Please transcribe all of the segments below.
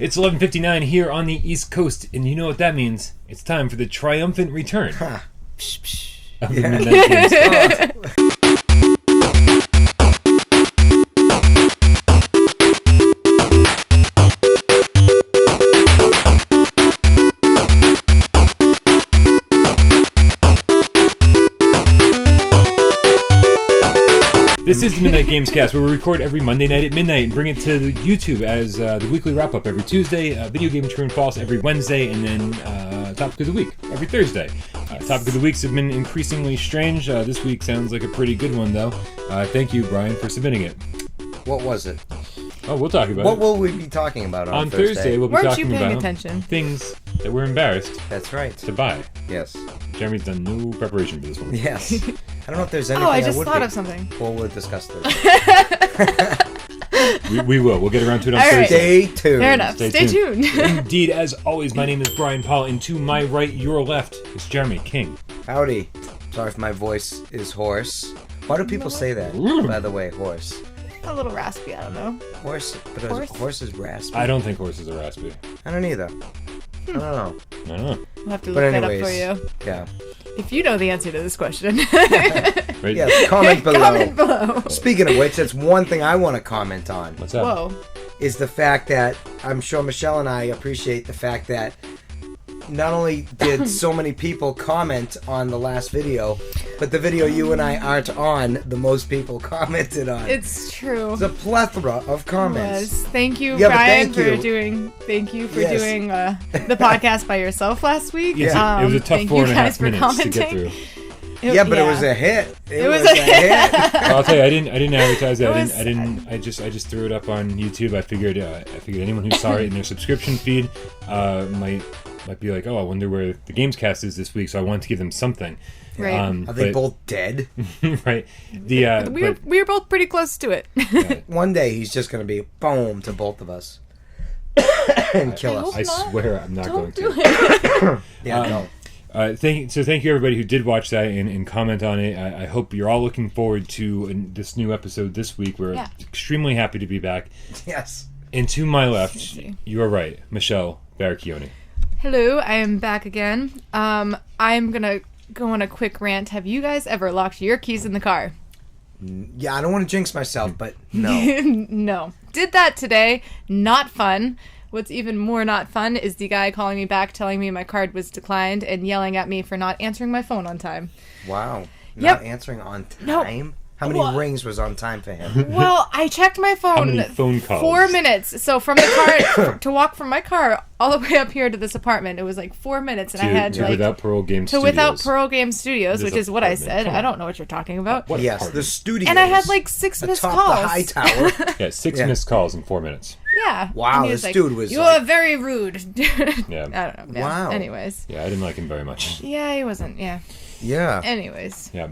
It's 11:59 here on the East Coast, and you know what that means. It's time for the triumphant return of the Midnight Gamescast. This is the Midnight Gamescast, where we record every Monday night at midnight and bring it to YouTube as the weekly wrap-up every Tuesday, video game true and false every Wednesday, and then Topic of the Week every Thursday. Topic of the Weeks have been increasingly strange. This week sounds like a pretty good one, though. Thank you, Bryan, for submitting it. What was it? Oh, we'll talk about it. What will we be talking about on Thursday? We'll be talking Weren't you paying about attention? Things that we're embarrassed That's right. to buy. Yes. Jeremy's done no preparation for this one. Yes. I don't know if there's anything I just would thought be. of something. Well, we'll discuss this. We will. We'll get around to it on All right. Thursday. Stay tuned. Fair enough. Stay tuned. Indeed, as always, my name is Bryan Paul, and to my right, your left, is Jeremy King. Howdy. Sorry if my voice is hoarse. Why do people say that, by the way, hoarse? A little raspy, I don't know. Horse? But horse is raspy. I don't think horses are raspy. I don't either. I don't know. I don't know. We'll have to But look that anyways, up for you. Yeah. If you know the answer to this question. Right? Yes, comment below. Comment below. Speaking of which, that's one thing I want to comment on. What's up? Whoa. Is the fact that I'm sure Michelle and I appreciate the fact that not only did so many people comment on the last video, but the video you and I aren't on, the most people commented on. It's true. It's a plethora of comments. Yes. Thank you, Yeah, but Bryan, thank you. doing Yes. doing the podcast by yourself last week. Yeah. It was a tough thank 4.5 you minutes to get commenting. through. Yeah, but it was a hit. It was was a hit. Well, I'll tell you, I didn't advertise that. It I just threw it up on YouTube. I figured anyone who saw it in their subscription feed might be like, oh, I wonder where the Gamescast is this week. So I wanted to give them something. Right. Are they both dead? Right. We were both pretty close to it. One day he's just going to be boom to both of us and kill us. I swear I'm not going do to. it. Yeah, no. Thank you everybody who did watch that and comment on it. I hope you're all looking forward to this new episode this week. We're extremely happy to be back. Yes. And to my left, you are right, Michelle Baracchione. Hello, I am back again. I'm gonna go on a quick rant. Have you guys ever locked your keys in the car? Yeah, I don't want to jinx myself, but no. No. Did that today. Not fun. What's even more not fun is the guy calling me back telling me my card was declined and yelling at me for not answering my phone on time. Wow. Yep. Not answering on No. time? How many rings was on time for him? Well, I checked my phone. How many phone calls? 4 minutes. So from the car to walk from my car all the way up here to this apartment, it was like 4 minutes, and I had to like Without Parole Game to Studios. Without Parole Game Studios, This which is what I apartment. said. Come I on. don't know what you're talking about. What Yes, apartment? the studio. And I had like 6 missed atop calls. the high tower. Yeah, 6 missed calls in 4 minutes. Yeah. Wow, And he was this like, dude was You like- are very rude. Yeah. I don't know. Yeah. Wow. Anyways. Yeah, I didn't like him very much. Yeah, he wasn't. Yeah. Yeah. Anyways. Yeah.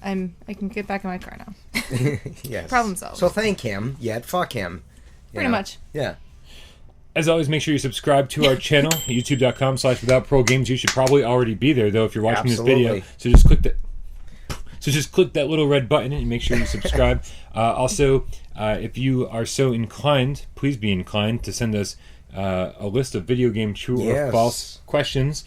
I can get back in my car now. Yes. Problem solved. So thank him, yet fuck him. You Pretty know? much. Yeah. As always, make sure you subscribe to our channel, youtube.com/withoutprogames. You should probably already be there, though, if you're watching Absolutely. this video. So just click that. So just click that little red button and make sure you subscribe. Also, if you are so inclined, please be inclined to send us a list of video game true or false questions.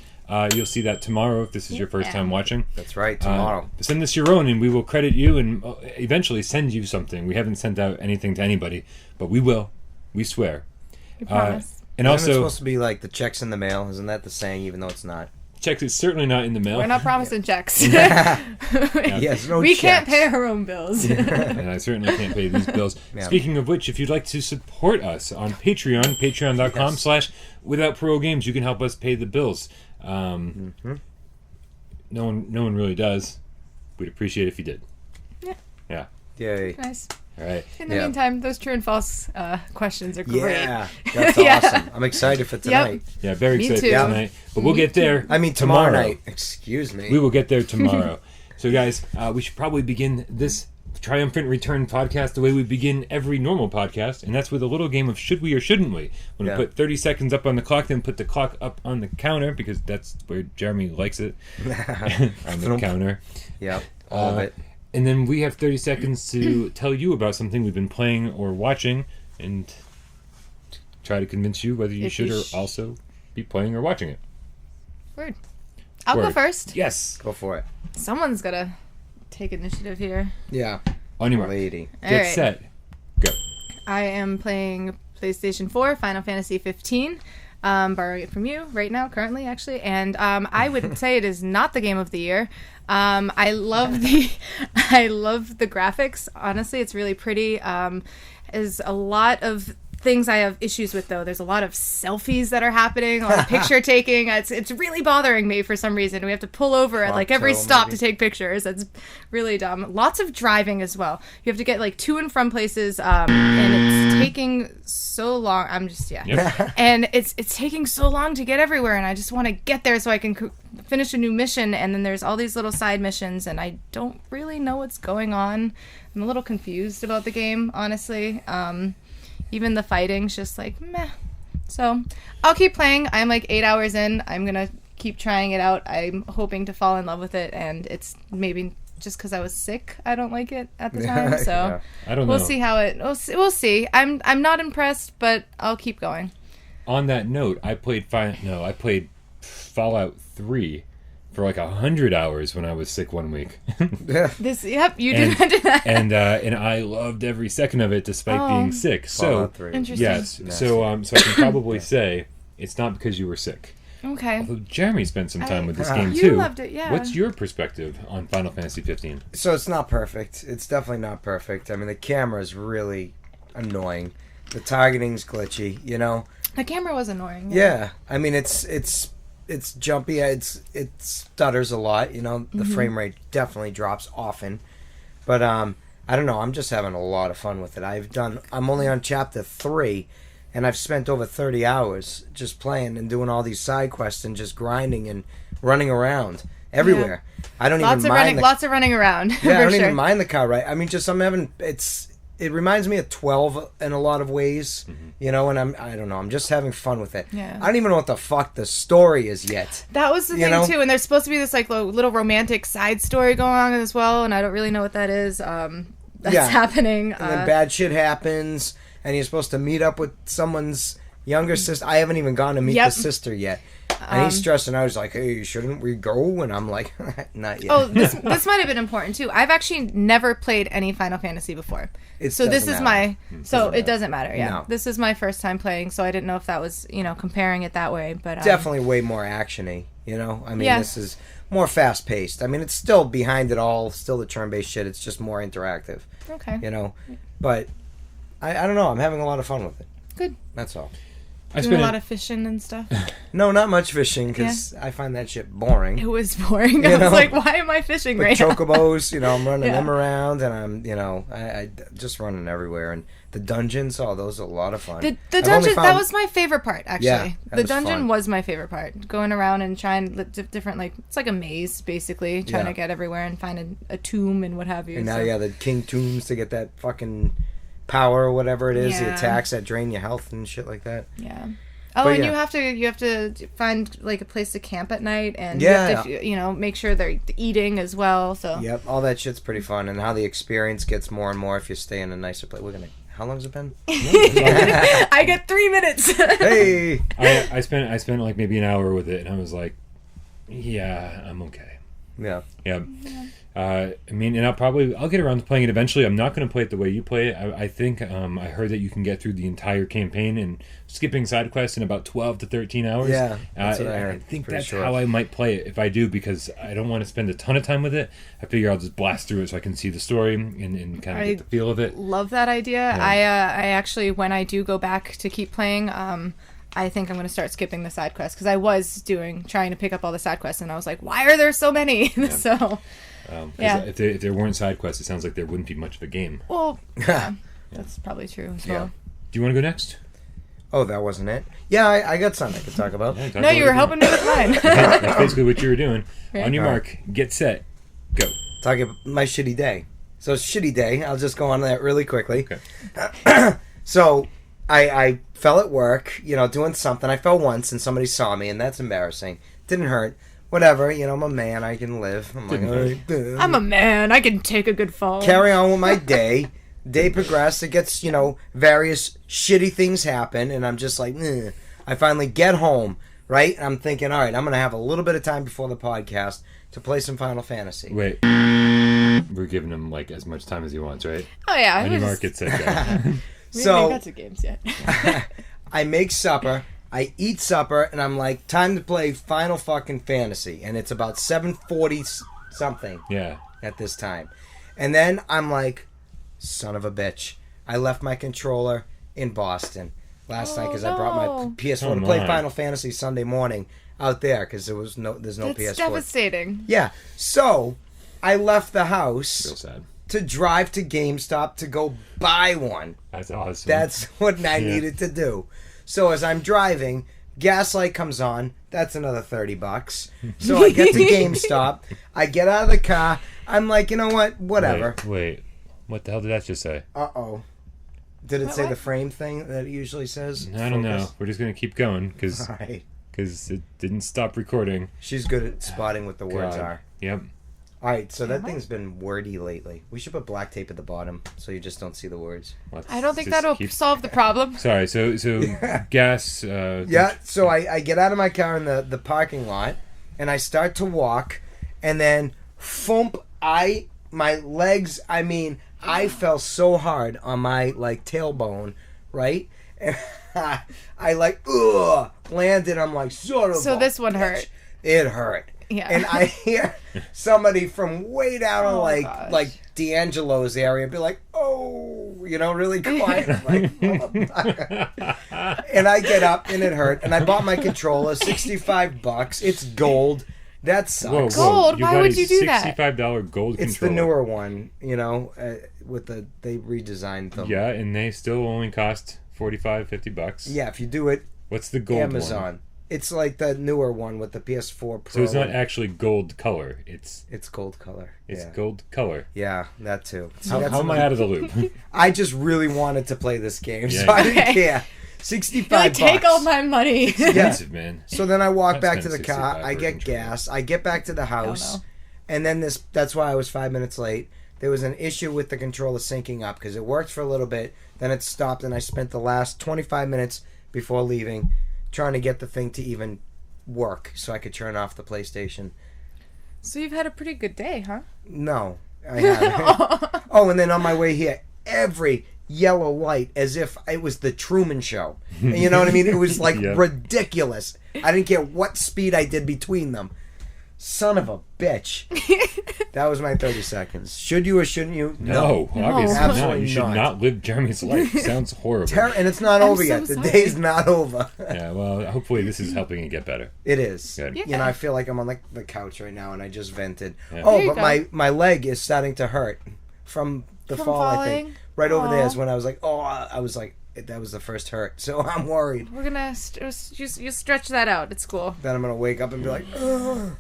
You'll see that tomorrow if this is your first time watching. That's right, tomorrow. Send us your own and we will credit you and eventually send you something. We haven't sent out anything to anybody, but we will. We swear. We promise. And Isn't it also, supposed to be like the checks in the mail? Isn't that the saying, even though it's not? checks is certainly not in the mail. We're not promising checks. Yes, no we checks. can't pay our own bills. And I certainly can't pay these bills. Yeah. Speaking of which, if you'd like to support us on Patreon, patreon.com/withoutprogames, you can help us pay the bills. No one really does. We'd appreciate it if you did. Yeah. Yeah. Yay. Nice. All right. In the meantime, those true and false questions are great. Yeah, that's Yeah. awesome. I'm excited for tonight. Yeah, very Me excited too. for tonight. But we'll get there. I mean, tomorrow night. Excuse me. We will get there tomorrow. So, guys, we should probably begin this triumphant return podcast the way we begin every normal podcast, and that's with a little game of should we or shouldn't we. When we put 30 seconds up on the clock, then put the clock up on the counter, because that's where Jeremy likes it, on the counter. Yep, all of it. And then we have 30 seconds to tell you about something we've been playing or watching, and try to convince you whether you If should you or also be playing or watching it. Word. I'll go Word. first. Yes. Go for it. Someone's gotta take initiative here. Yeah. On your mark. Lady. Get All right. set. Go. I am playing PlayStation 4, Final Fantasy 15. Borrowing it from you right now, currently, actually. And I would say it is not the game of the year. I love the graphics. Honestly, it's really pretty. There's a lot of things I have issues with, though. There's a lot of selfies that are happening, a lot of picture taking. It's really bothering me for some reason. We have to pull over at like every stop to take pictures. That's really dumb. Lots of driving as well. You have to get like to and from places, and it's taking so long. And it's taking so long to get everywhere, and I just want to get there so I can finish a new mission. And then there's all these little side missions, and I don't really know what's going on. I'm a little confused about the game, honestly. Even the fighting's just like, meh. So, I'll keep playing. I'm like 8 hours in. I'm going to keep trying it out. I'm hoping to fall in love with it, and it's maybe just because I was sick, I don't like it at the time. So, Yeah. I don't know. we'll see how it... We'll see. I'm not impressed, but I'll keep going. On that note, I played Fallout 3 for like 100 hours when I was sick one week. You did that. and I loved every second of it despite being sick. So Fallout 3. Interesting. yes, so I can probably say it's not because you were sick. Okay. Although Jeremy spent some time with this game You too. loved it, yeah. What's your perspective on Final Fantasy 15? So it's not perfect. It's definitely not perfect. I mean, the camera is really annoying. The targeting's glitchy, you know? The camera was annoying. Yeah. I mean, it's jumpy. It stutters a lot, you know? The frame rate definitely drops often. But, I don't know. I'm just having a lot of fun with it. I'm only on chapter 3, and I've spent over 30 hours just playing and doing all these side quests and just grinding and running around everywhere. I don't even mind lots of running around. Yeah, I for don't sure. even mind the car ride. I mean, just it reminds me of 12 in a lot of ways, you know, and I don't know, I'm just having fun with it. Yeah. I don't even know what the fuck the story is yet. That was the You thing know? too, and there's supposed to be this like little romantic side story going on as well, and I don't really know what that is. That's Yeah. happening. And then bad shit happens, and you're supposed to meet up with someone's younger sister. I haven't even gone to meet the sister yet. And he's stressing out. He's like, hey, shouldn't we go? And I'm like, not yet. Oh, this might have been important too. I've actually never played any Final Fantasy before. So this is matter. it doesn't matter, yeah. No. This is my first time playing, so I didn't know if that was, comparing it that way, but Definitely way more action-y, you know? I mean, Yeah. This is more fast-paced. I mean, it's still behind it all, still the turn-based shit. It's just more interactive, okay. you know? But, I don't know. I'm having a lot of fun with it. Good. That's all. I Doing spent a lot of fishing and stuff. No, not much fishing, because I find that shit boring. It was boring. You I was know? like, why am I fishing But right now? chocobos, you know, I'm running Yeah. them around, and I'm, I just running everywhere. And the dungeons, those are a lot of fun. The I've only dungeon, found- that was my favorite part, actually. Yeah, that the was dungeon fun. was my favorite part. Going around and trying different, it's like a maze, basically. Trying Yeah. to get everywhere and find a tomb and what have you. And now, so. the king tombs to get that fucking power or whatever it is, the Yeah. attacks that drain your health and shit like that. Yeah. Oh, But and yeah. you have to find like a place to camp at night, and Yeah. you have to make sure they're eating as well. So Yep, all that shit's pretty fun, and how the experience gets more and more if you stay in a nicer place. How long's it been? I get 3 minutes. Hey! I spent like maybe an hour with it, and I was like, yeah, I'm okay. Yeah. Yeah. I mean, and I'll get around to playing it eventually. I'm not going to play it the way you play it. I think I heard that you can get through the entire campaign and skipping side quests in about 12 to 13 hours. Yeah, that's what I heard. I think Pretty that's sure. how I might play it if I do, because I don't want to spend a ton of time with it. I figure I'll just blast through it so I can see the story and kind of get the feel of it. Love that idea. Yeah. I actually, when I do go back to keep playing, I think I'm going to start skipping the side quests, because I was trying to pick up all the side quests, and I was like, why are there so many? So, 'Cause Yeah. if there weren't side quests, it sounds like there wouldn't be much of a game. well, yeah, that's probably true as well. Do you want to go next? Oh, that wasn't it? Yeah, I got something I could talk about. Yeah, talk No, about you it. were helping me with mine. That's basically what you were doing. Right. On your All mark, get set, go. Talking about my shitty day. So, shitty day, I'll just go on that really quickly. Okay. So, I fell at work, doing something. I fell once and somebody saw me, and that's embarrassing. Didn't hurt. Whatever, I'm a man, I can live. I'm like, Didn't all right, I'm a man. I can take a good fall. carry on with my day. Day progressed. It gets, various shitty things happen, and I'm just like, "Ugh." I finally get home, right? And I'm thinking, all right, I'm going to have a little bit of time before the podcast to play some Final Fantasy. Wait. We're giving him, like, as much time as he wants, right? Oh, yeah. Any market set go. We haven't got to games yet. I make supper. I eat supper, and I'm like, time to play Final fucking Fantasy. And it's about 7:40 something at this time. And then I'm like, son of a bitch. I left my controller in Boston last night because I brought my PS4 to play Final Fantasy Sunday morning out there because there's no PS4. That's devastating. Yeah. So I left the house Real sad. to drive to GameStop to go buy one. That's awesome. That's what I needed to do. So as I'm driving, Gaslight comes on. That's another $30. So I get to GameStop. I get out of the car. I'm like, you know what? Whatever. Wait. What the hell did that just say? Uh-oh. Did it say the frame thing that it usually says? I don't know. We're just going to keep going because Right. it didn't stop recording. She's good at spotting what the words God. are. Yep. All right, so that thing's been wordy lately. We should put black tape at the bottom so you just don't see the words. I don't think that'll solve the problem. Sorry, so gas... Yeah, so I get out of my car in the parking lot, and I start to walk, and then, thump, my legs, I fell so hard on my, tailbone, right? And I, landed, I'm like, sort of. So this one hurt. It hurt. Yeah. And I hear somebody from way down on, gosh. like D'Angelo's area be like, oh, really quiet. I'm like, motherfucker. And I get up, and it hurt. And I bought my controller, $65. It's gold. That sucks. Gold? Why would you do that? $65 gold It's controller. the newer one, they redesigned them. Yeah, and they still only cost $45, $50. Yeah, if you do it What's the gold Amazon. one? It's like the newer one with the PS4 Pro. So it's not actually gold color. It's gold color. It's gold color. Yeah, that too. How am I out of the loop? I just really wanted to play this game, Yeah. so I didn't care. $65. Take all my money. Expensive, man. So then I walk I'd back to spend the car. $65 I for a get controller. gas. I get back to the house, no. and then that's why I was 5 minutes late. There was an issue with the controller syncing up because it worked for a little bit, then it stopped, and I spent the last 25 minutes before leaving trying to get the thing to even work so I could turn off the PlayStation. So you've had a pretty good day, huh? No, I haven't. Oh, and then on my way here, every yellow light as if it was the Truman Show. And you know what I mean? It was like Yeah. ridiculous. I didn't care what speed I did between them. Son of a bitch. That was my 30 seconds. Should you or shouldn't you? No, obviously not. Absolutely You should not. not live Jeremy's life. Sounds horrible. And it's not over so yet. The sorry. day's not over. Yeah, well, hopefully this is helping it get better. It is. Good. Yeah. I feel like I'm on the couch right now and I just vented. Yeah. Oh, There you but go. my leg is starting to hurt from the From fall, I think. falling? Right over there is Aw. when I was like, that was the first hurt. So I'm worried. We're gonna you stretch that out. It's cool. Then I'm going to wake up and be like, ugh.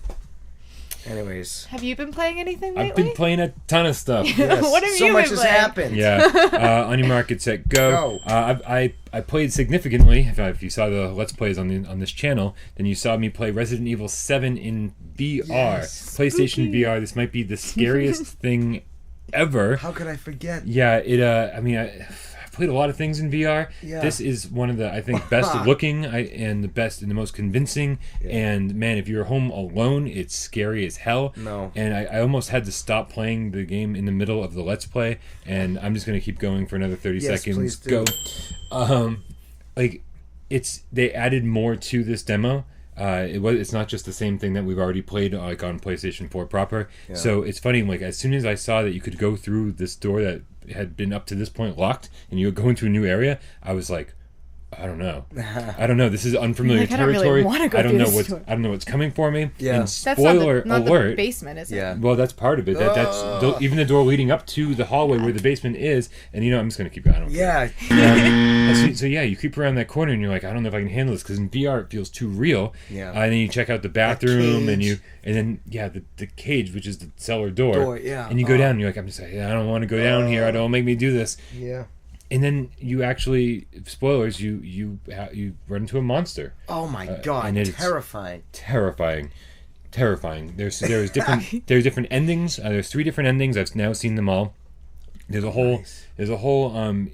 Anyways. Have you been playing anything lately? I've been playing a ton of stuff. Yes, What have so you much been has playing? happened. Yeah, on your market set, go. I played significantly. If you saw the Let's Plays on this channel, then you saw me play Resident Evil 7 in VR, Yes. PlayStation VR. This might be the scariest thing ever. How could I forget? Yeah, I played a lot of things in VR. Yeah. This is one of the, I think, best looking and the best and the most convincing. Yeah. And man, if you're home alone, it's scary as hell. No. And I almost had to stop playing the game in the middle of the Let's Play, and I'm just gonna keep going for another 30 Yes, seconds. please do. Go. They added more to this demo. It's not just the same thing that we've already played on PlayStation 4 proper. Yeah. So it's funny, as soon as I saw that you could go through this door that had been up to this point locked and you would go into a new area, I was like, I don't know. This is unfamiliar Like, I don't really territory. wanna go I don't through know this what's door. I don't know what's coming for me. Yeah. And That's spoiler not alert. the basement, is it? Yeah. Well, that's part of it. That's even the door leading up to the hallway where the basement is. And I'm just gonna keep going. I don't care. Yeah. So you creep around that corner and you're like, I don't know if I can handle this because in VR it feels too real. Yeah. And then you check out the bathroom cage. the cage, which is the cellar door. Yeah. And you go down and you're like, I'm just like, I don't want to go down here. I don't make me do this. Yeah. And then you actually, spoilers, you run into a monster. Oh my God. and it's Terrifying. Terrifying. There's different endings. There's 3 different endings. I've now seen them all. There's a whole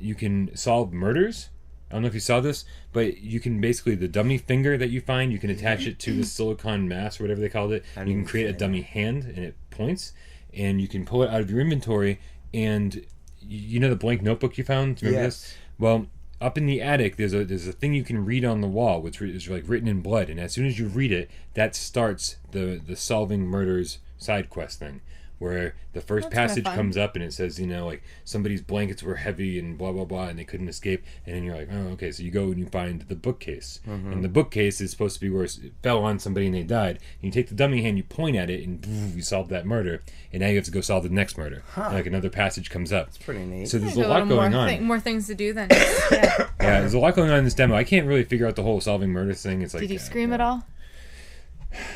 you can solve murders. I don't know if you saw this, but you can basically, the dummy finger that you find, you can attach it to the silicone mask or whatever they called it. You can create a dummy hand, and it points, and you can pull it out of your inventory. And you know the blank notebook you found? Remember this? Well, up in the attic, there's a thing you can read on the wall, which is like written in blood. And as soon as you read it, that starts the solving murders side quest thing, where the first passage comes up and it says, you know, like somebody's blankets were heavy and blah blah blah and they couldn't escape, and then you're like, oh, okay, so you go and you find the bookcase, and the bookcase is supposed to be where it fell on somebody and they died, and you take the dummy hand, you point at it, and you solve that murder, and now you have to go solve the next murder. And like another passage comes up. It's pretty neat. So there's a lot going on. More things to do then. Yeah, there's a lot going on in this demo. I can't really figure out the whole solving murder thing. It's like, did you scream at all?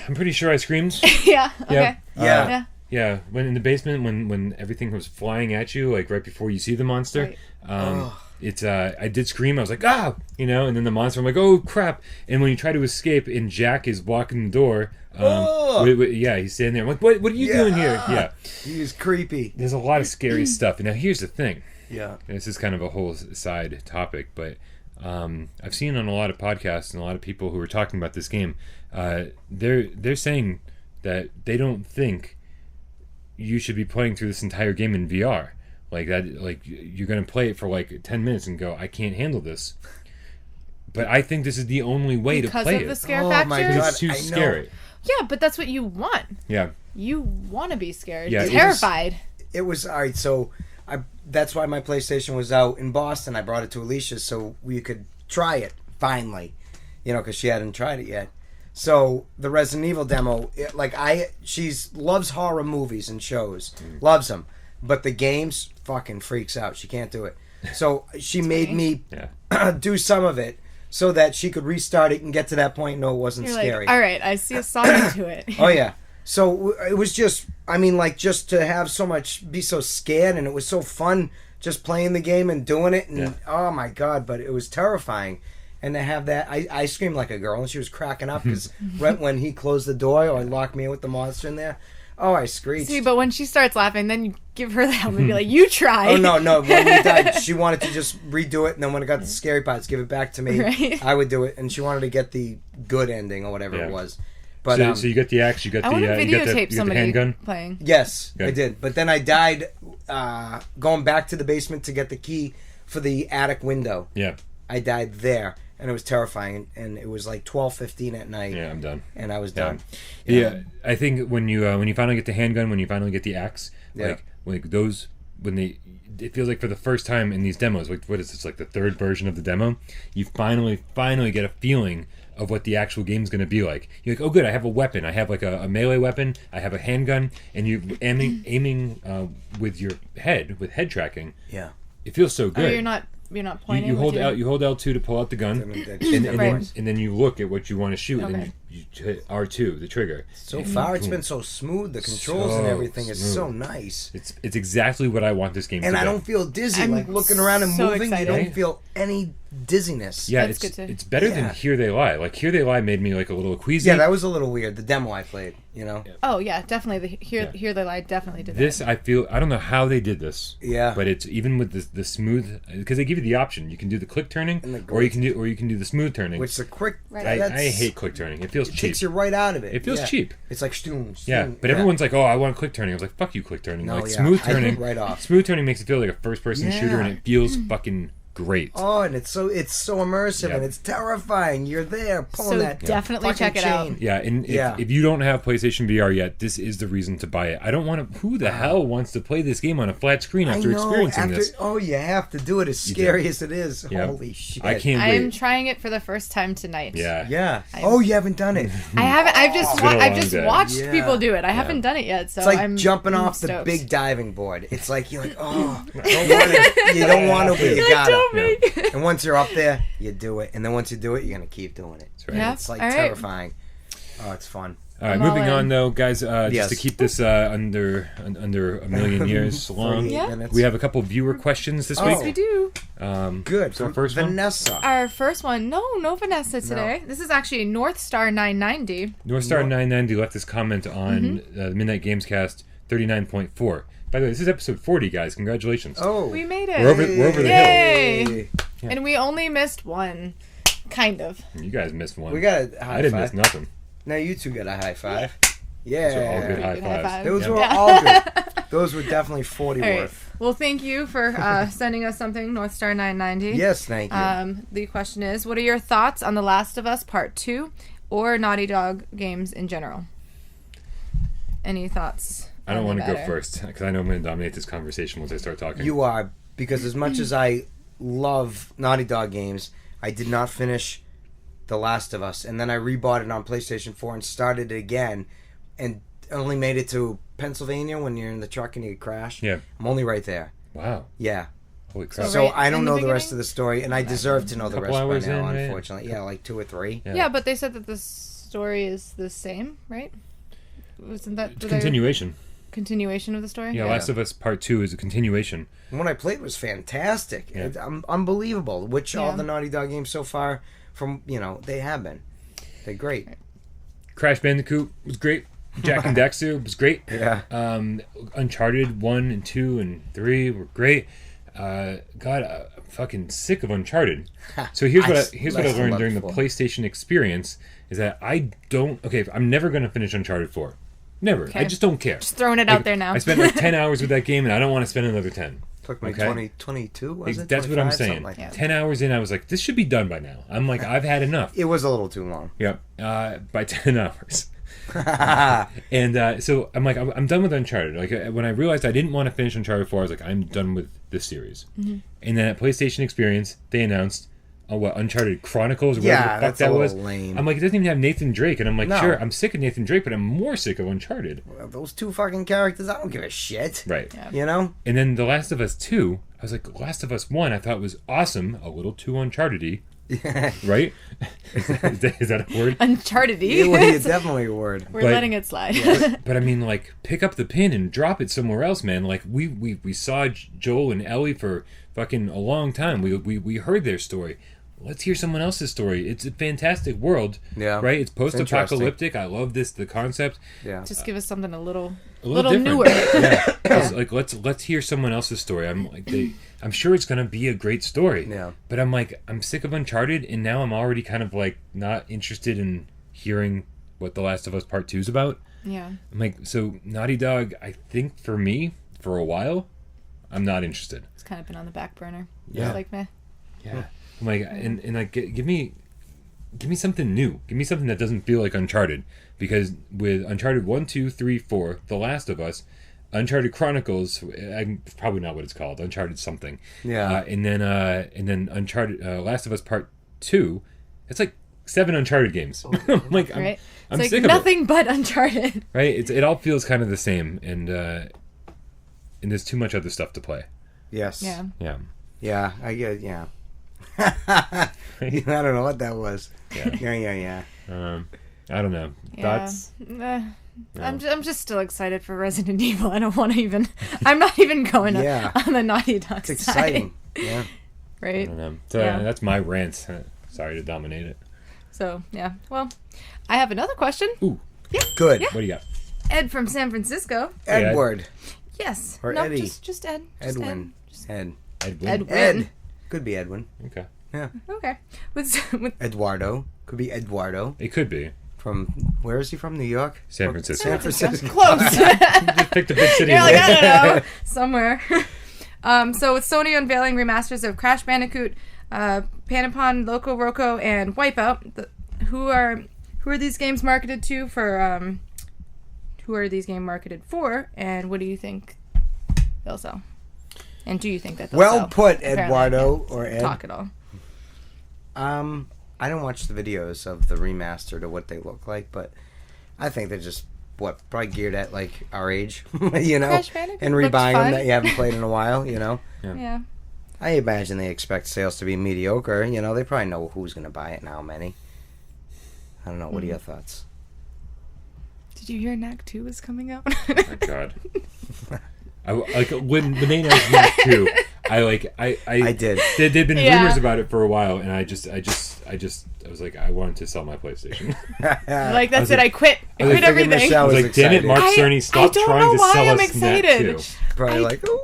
I'm pretty sure I screamed. Yeah. Okay. Yeah. Yeah, when in the basement, when everything was flying at you, like right before you see the monster, it's I did scream. I was like, ah, you know, and then the monster, I'm like, oh crap! And when you try to escape, and Jack is blocking the door, he's standing there. I'm like, what are you doing here? Yeah, he's creepy. There's a lot of scary stuff. And now here's the thing. Yeah, this is kind of a whole side topic, but I've seen on a lot of podcasts and a lot of people who are talking about this game. They're saying that they don't think you should be playing through this entire game in VR. Like that, like you're gonna play it for like 10 minutes and go, I can't handle this. But I think this is the only way to play it. Because of the scare factor? My God, it's too scary. Yeah, but that's what you want. Yeah. You want to be scared. Yeah, terrified. It was all right. So that's why my PlayStation was out in Boston. I brought it to Alicia so we could try it finally, you know, because she hadn't tried it yet. So the Resident Evil demo, she loves horror movies and shows, loves them, but the games fucking freaks out. She can't do it. So she made me do some of it so that she could restart it and get to that point. No, it wasn't scary. All right, I see a song to it. Oh yeah. So it was just, I mean, like just to have be so scared, and it was so fun just playing the game and doing it, and oh my God, but it was terrifying. And to have that, I screamed like a girl, and she was cracking up because right when he closed the door or locked me in with the monster in there, I screeched. See, but when she starts laughing, then you give her the helmet and be like, you try. Oh, no. When we died, she wanted to just redo it, and then when it got the scary parts, give it back to me. Right. I would do it, and she wanted to get the good ending or whatever it was. But so you got the axe, you got the handgun? Playing. Yes, I did. But then I died going back to the basement to get the key for the attic window. Yeah. I died there. And it was terrifying, and it was like 12:15 at night. Yeah, I'm done. And I was done. Yeah, I think when you finally get the handgun, when you finally get the axe, like those, it feels like for the first time in these demos, like what is this, like the third version of the demo, you finally get a feeling of what the actual game's going to be like. You're like, oh good, I have a weapon. I have like a melee weapon. I have a handgun, and you're aiming with your head, with head tracking. Yeah. It feels so good. Oh, you're not pointing. You hold L2 to pull out the gun, and then you look at what you want to shoot, and then you hit R2, the trigger. So far, it's been so smooth. The controls and everything is so nice. It's exactly what I want this game to be. And I don't feel dizzy. Like looking around and moving, excited. you don't feel any dizziness. Yeah, it's better than Here They Lie. Like Here They Lie made me like a little queasy. Yeah, that was a little weird. The demo I played, you know. Oh yeah, definitely. Here They Lie definitely did that. This I don't know how they did this. Yeah. But it's even with the smooth, because they give you the option. You can do the click turning, or you can do the smooth turning. Which the quick. Right. I hate click turning. It feels cheap. Takes you right out of it. It feels cheap. It's like stoom. Yeah, but everyone's like, oh, I want click turning. I was like, fuck you, click turning. No, like smooth turning, right off. Smooth turning makes it feel like a first person shooter, and it feels fucking great. Oh, and it's so immersive, and it's terrifying. You're there pulling that. Definitely check it out. Yeah, and if you don't have PlayStation VR yet, this is the reason to buy it. I don't want to. Who the hell wants to play this game on a flat screen after experiencing this? Oh, you have to do it. As scary as it is. Yeah. Holy shit! I can't wait. I'm trying it for the first time tonight. Yeah. Oh, you haven't done it. I haven't. I've just watched people do it. I haven't done it yet. So it's like I'm jumping off the big diving board. It's like you're like, oh, you don't want to, but you gotta. And once you're up there, you do it. And then once you do it, you're going to keep doing it. That's right. Yeah. It's like terrifying. Oh, it's fun. All right, moving on though, guys. Just to keep this under a million years long, we have a couple viewer questions this week. Yes, we do. Good. So first Vanessa. Our first one. No Vanessa today. No. This is actually North Star 990. North Star 990 left this comment on the Midnight Gamescast 39.4. By the way, this is episode 40, guys. Congratulations. Oh. We made it. We're over the hill. Yay! And we only missed one. Kind of. You guys missed one. We got a high I didn't five. miss nothing. Now you two got a high five. Those are all good Yeah. high fives. Those Yeah. were all good. Those were definitely 40 All right. worth. Well, thank you for sending us something, Northstar 990. Yes, thank you. The question is, what are your thoughts on The Last of Us Part 2 or Naughty Dog games in general? Any thoughts? I don't want to Any go better? first because I know I'm going to dominate this conversation once I start talking. You are, because as much as I love Naughty Dog games, I did not finish The Last of Us, and then I rebought it on PlayStation 4 and started it again, and only made it to Pennsylvania when you're in the truck and you crash. Yeah. I'm only right there. Wow. Yeah. Holy crap. So right I don't in the know the rest beginning? of the story, and I deserve to know the Couple rest by hours now, in, right? unfortunately. Yeah, like 2 or 3. Yeah, but they said that the story is the same, right? Wasn't that It's a continuation. continuation of the story? Yeah, Last of Us Part 2 is a continuation. And what I played was fantastic. Yeah. Unbelievable, which all Yeah. the Naughty Dog games so far, they have been. They're great. Crash Bandicoot was great. Jack and Dexter was great. Yeah. Uncharted 1 and 2 and 3 were great. I'm fucking sick of Uncharted. So here's what I learned during the PlayStation experience is that I'm never going to finish Uncharted 4. Never. Okay. I just don't care. Just throwing it out there now. I spent like 10 hours with that game and I don't want to spend another 10. Took me Okay. 22, was it? That's what I'm 25? saying. Something like that. 10 hours in, I was like, this should be done by now. I'm like, I've had enough. It was a little too long. Yep. By 10 hours. And so I'm like, I'm done with Uncharted. Like when I realized I didn't want to finish Uncharted 4, I was like, I'm done with this series. Mm-hmm. And then at PlayStation Experience, they announced, Uncharted Chronicles or whatever Yeah, the fuck that's that a was. little lame. I'm like, it doesn't even have Nathan Drake. And I'm like, No. sure, I'm sick of Nathan Drake, but I'm more sick of Uncharted. Well, those two fucking characters, I don't give a shit. Right. Yeah. You know? And then The Last of Us 2, I was like, Last of Us 1, I thought was awesome, a little too Uncharted-y, right? is that a word? Uncharted-y. It's definitely a word. We're But- letting it slide. But I mean, like, pick up the pin and drop it somewhere else, man. Like, we saw Joel and Ellie for fucking a long time. We heard their story. Let's hear someone else's story. It's a fantastic world, Yeah. right? It's post-apocalyptic. I love the concept. Yeah. Just give us something a little different. newer. Yeah. It's like let's hear someone else's story. I'm sure it's gonna be a great story. Yeah. But I'm like, I'm sick of Uncharted, and now I'm already kind of like not interested in hearing what The Last of Us Part 2 is about. Yeah. I'm like, so Naughty Dog, I think for me, for a while, I'm not interested. It's kind of been on the back burner. Yeah. It's like, meh. Yeah. I'm like, and like, give me something new. Give me something that doesn't feel like Uncharted. Because with Uncharted 1, 2, 3, 4, The Last of Us, Uncharted Chronicles, probably not what it's called, Uncharted something. Yeah. And then Uncharted, Last of Us Part 2, it's like 7 Uncharted games. I'm like, Right? I'm It's sick like of nothing it. but Uncharted. Right? It all feels kind of the same, and there's too much other stuff to play. Yes. Yeah. Yeah. Yeah, I get yeah. I don't know what that was. Yeah. Yeah. I don't know. Yeah. Thoughts? I'm just still excited for Resident Evil. I don't want to even. I'm not even going Yeah. on the Naughty Dog It's exciting. Yeah. side. Right? I don't know. So Yeah. that's my rant. Sorry to dominate it. So, yeah. Well, I have another question. Ooh, Good. what do you got? Ed from San Francisco. Edward. Yes. Or no, Eddie. Just Ed. Just Edwin. Ed. Edwin. Edwin. Ed. Could be Edwin. Okay. Yeah. Okay. With Eduardo. Could be Eduardo. It could be. From, where is he from? New York? San Francisco. San Francisco. close. Just picked a big city. You're like, I don't know. Somewhere. So with Sony unveiling remasters of Crash Bandicoot, Panopon, Loco Roco, and Wipeout, who are these games marketed to for, who are these games marketed for, and what do you think they'll sell? And do you think that they'll Well sell? put, Apparently I Eduardo can't or Ed. talk at all. I don't watch the videos of the remaster to what they look like, but I think they're just probably geared at like our age, you know, Crash Bandicoot and looks rebuying fun. them that you haven't played in a while, you know. Yeah. I imagine they expect sales to be mediocre. You know, they probably know who's going to buy it and how many. I don't know. What are your thoughts? Did you hear Knack 2 is coming out? Oh my God. I like when they announced Knack 2. I I did. There'd been Yeah. rumors about it for a while, and I was like, I wanted to sell my PlayStation. Like, that's it. like- I quit. I quit everything. Michelle I was was like, damn it, excited. Mark Cerny, I stop don't trying know to why sell I'm us Knack excited. 2. Probably I- like, ooh.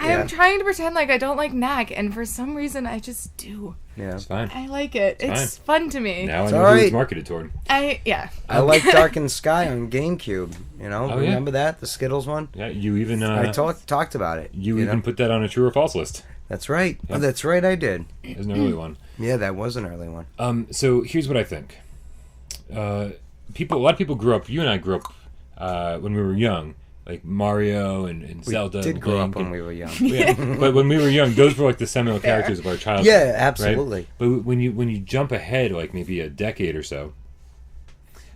I am trying to pretend like I don't like Knack, and for some reason, I just do. Yeah. It's fine. I like it. It's fun to me. Now I It's know who alright. it's marketed toward. Yeah. I like Darkened Sky on GameCube. You know, Oh, yeah. remember that, the Skittles one? Yeah, you even I talked about it. you know? even put that on a true or false list. That's right. Yep. Oh, that's right. I did. It was an early one. Yeah, that was an early one. So here's what I think. A lot of people grew up. You and I grew up when we were young, like Mario and We Zelda. did and grow up Link when and- we were young. Yeah, but when we were young, those were like the seminal characters of our childhood. Yeah, absolutely. Right? But when you jump ahead, like maybe a decade or so,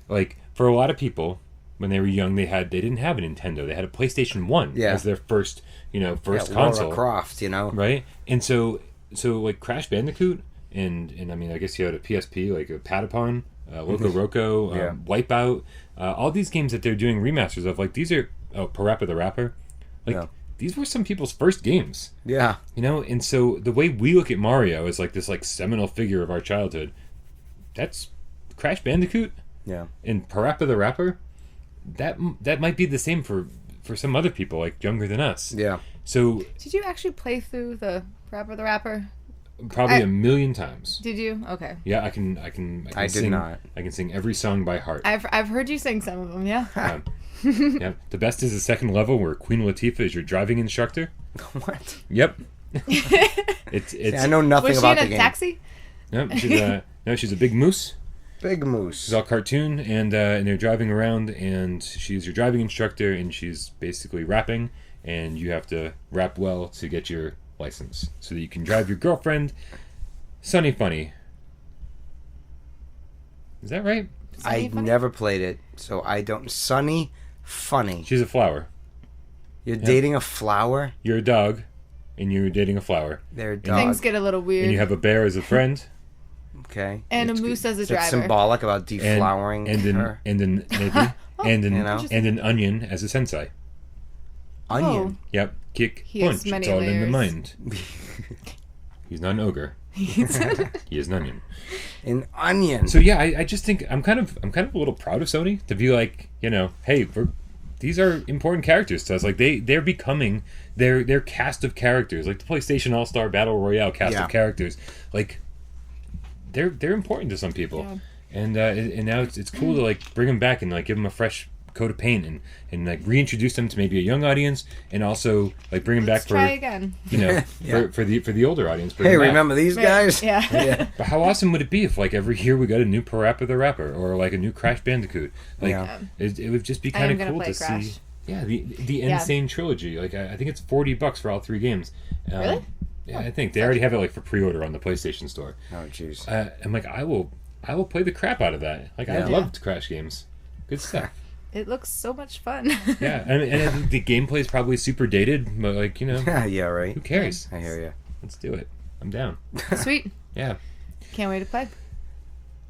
like for a lot of people, when they were young, they didn't have a Nintendo. They had a PlayStation 1 Yeah. as their first Laura console, Croft, you know. right? And so like Crash Bandicoot, and I mean, I guess you had a PSP, like a Patapon, Loco Roco, Yeah. Wipeout, all these games that they're doing remasters of. Like these are Parappa the Rapper, like. Yeah. These were some people's first games. Yeah. You know, and so the way we look at Mario as like this like seminal figure of our childhood, that's Crash Bandicoot Yeah. and Parappa the Rapper. That might be the same for some other people like younger than us. Yeah. So Did you actually play through the Rapper the Rapper? probably a million times. Did you? Okay. Yeah, I can I did sing, not. I can sing every song by heart. I've heard you sing some of them. Yeah. Yeah. The best is the second level where Queen Latifah is your driving instructor. What? Yep. it's See, I know nothing Was she about in the a game. taxi? Yep, she's a big moose. Big Moose. It's all cartoon, and they're driving around, and she's your driving instructor, and she's basically rapping, and you have to rap well to get your license, so that you can drive your girlfriend, Sunny Funny. Is that right? Sunny I Funny? never played it, so I don't. Sunny Funny. She's a flower. You're dating a flower? You're a dog, and you're dating a flower. They're a Things dog. get a little weird. And you have a bear as a friend, Okay. and a It's moose as a Is that driver. symbolic about and deflowering her? and an maybe and an You know? and an onion as a sensei. Onion. Yep, kick, He has punch. many It's all in the layers. mind. He's not an ogre. He is an onion. An onion. So yeah, I just think I'm kind of a little proud of Sony to be like, you know, hey, these are important characters to us. Like they're becoming their cast of characters, like the PlayStation All-Star Battle Royale cast Yeah. of characters. Like they're important to some people, and now it's cool to like bring them back and like give them a fresh coat of paint and like reintroduce them to maybe a young audience, and also like bring them Let's back try for again. you know Yeah. for the older audience. Bring Hey, them back. remember these guys? Yeah. Yeah. But how awesome would it be if, like, every year we got a new Parappa the Rapper or like a new Crash Bandicoot? Like, Yeah. it would just be I kind am of gonna cool play to Crash. see. Yeah, the Yeah. Insane trilogy. Like, I think it's $40 for all 3 games. Really? Yeah, I think they already have it like for pre-order on the PlayStation Store. Oh, jeez. I'm like, I will play the crap out of that. Like, I Yeah. loved Crash games. Good stuff. It looks so much fun. Yeah, and I think the gameplay is probably super dated, but like, you know, Yeah, right. who cares? I hear you. Let's do it. I'm down. Sweet. Yeah. Can't wait to play.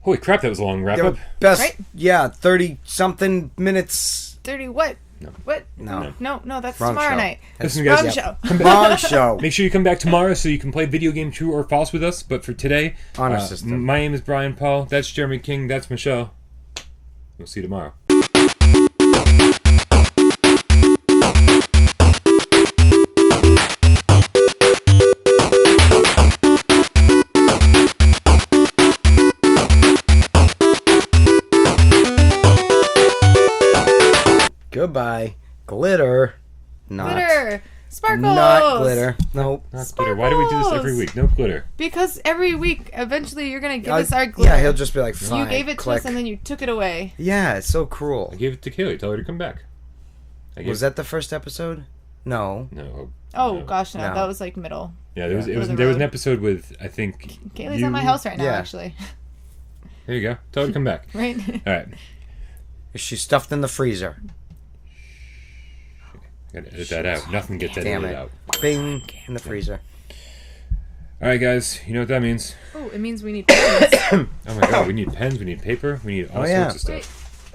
Holy crap, that was a long wrap up. Best, Right? yeah, 30-something minutes. 30 what? No. What? No. No, that's Wrong tomorrow show. night. Listen, guys, Wrong show. Wrong show. make sure you come back tomorrow so you can play video game true or false with us. But for today, Honor system. My name is Bryan Paul. That's Jeremy King. That's Michelle. We'll see you tomorrow. Goodbye. Glitter. Not. Glitter. Sparkles. Not glitter. Nope. Not glitter. Why do we do this every week? No glitter. Because every week, eventually, you're going to give us our glitter. Yeah, he'll just be like, fine. You gave it to click. us and then you took it away. Yeah, it's so cruel. I gave it to Kaylee. Tell her to come back. Was that the first episode? No. No. Oh, no. gosh, no. No. That was like middle. Yeah, there was Over the there was road. an episode with I think Kaylee's you- at my house right now, Yeah. actually. There you go. Tell her to come back. Right? All right. She's stuffed in the freezer. Gotta edit that out. Nothing gets Damn edited it. out. Bing. In the freezer. All right, guys. You know what that means? Oh, it means we need pens. Oh my god, we need pens. We need paper. We need all Oh, yeah. sorts of stuff.